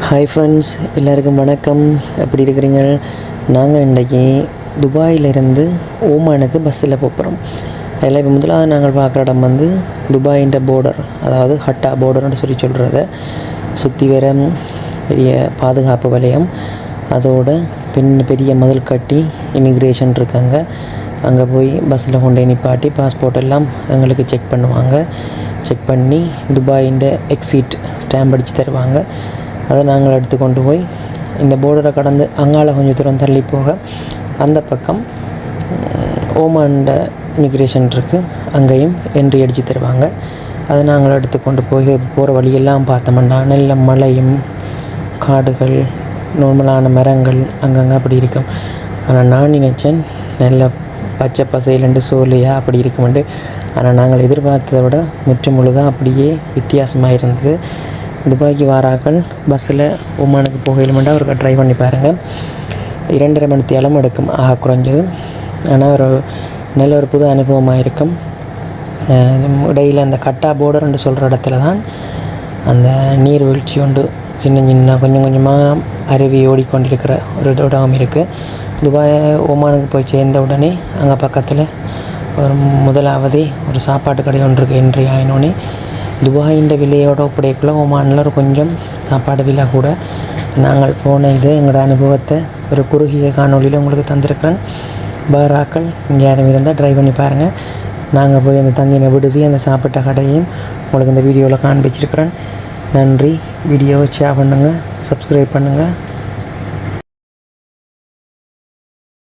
Hi friends, எல்லாருக்கும் வணக்கம். எப்படி இருக்கிறீங்க? நாங்கள் இன்றைக்கி துபாயிலிருந்து ஓமானுக்கு பஸ்ஸில் போகிறோம். அதில் இப்போ முதலாவது நாங்கள் பார்க்குற இடம் வந்து துபாயின் போர்டர், அதாவது ஹட்டா போர்டர்னு சொல்கிறத சுற்றி வர பெரிய பாதுகாப்பு வலயம். அதோட பெரிய மதில் கட்டி இமிக்ரேஷன் இருக்காங்க. அங்கே போய் பஸ்ஸில் கொண்டு நிப்பாட்டி பாஸ்போர்ட் எல்லாம் எங்களுக்கு செக் பண்ணுவாங்க. செக் பண்ணி துபாயின் எக்ஸிட் ஸ்டாம்ப் அடித்து தருவாங்க. அதை நாங்கள் எடுத்து கொண்டு போய் இந்த போர்டரை கடந்து அங்கால கொஞ்சம் தூரம் தள்ளி போக அந்த பக்கம் ஓமான்ட இமிக்ரேஷன் இருக்குது. அங்கேயும் என்ட்ரி அடித்து தருவாங்க. அதை நாங்கள் எடுத்து கொண்டு போய் போகிற வழியெல்லாம் பார்த்தோம்னா நல்ல மலையும் காடுகள், நார்மலான மரங்கள் அங்கங்கே அப்படி இருக்கும். ஆனால் நான் நினச்சேன் நல்ல பச்சை பசையிலண்டு சோலையாக அப்படி இருக்குமெண்டு. ஆனால் நாங்கள் எதிர்பார்த்ததை விட முழுதாக அப்படியே வித்தியாசமாக இருந்தது. துபாய்க்கு வாராக்கள் பஸ்ஸில் ஓமானுக்கு போகலுமெண்டா ஒரு ட்ரை பண்ணி பாருங்கள். 2.5 மணி நேரம் எடுக்கும் ஆக குறைஞ்சது. ஆனால் நல்ல ஒரு புது அனுபவமாக இருக்கும். இடையில் அந்த கட்டா போர்டர்ன்னு சொல்கிற இடத்துல தான் அந்த நீர்வீழ்ச்சி உண்டு. சின்ன கொஞ்சம் கொஞ்சமாக அருவி ஓடிக்கொண்டிருக்கிற ஒரு இடம் இருக்குது. துபாய் ஓமானுக்கு போய் சேர்ந்த உடனே அங்கே பக்கத்தில் ஒரு முதலாவதே ஒரு சாப்பாட்டு கடை ஒன்று இருக்குது. என்ட்ரி ஆயினோடனே துபாயின் விலையோட ஒப்படைக்குள்ள ஓமானில் ஒரு கொஞ்சம் சாப்பாடு விலை கூட. நாங்கள் போன இது எங்களோட அனுபவத்தை ஒரு குறுகிய காணொலியில் உங்களுக்கு தந்திருக்கிறேன். பாராக்கள் இங்கே யாரும் இருந்தால் ட்ரை பண்ணி பாருங்கள். நாங்கள் போய் அந்த தங்கின விடுதி, அந்த சாப்பிட்ட கடையும் உங்களுக்கு இந்த வீடியோவில் காண்பிச்சிருக்கிறேன். நன்றி. வீடியோவை ஷேர் பண்ணுங்கள், சப்ஸ்கிரைப் பண்ணுங்கள்.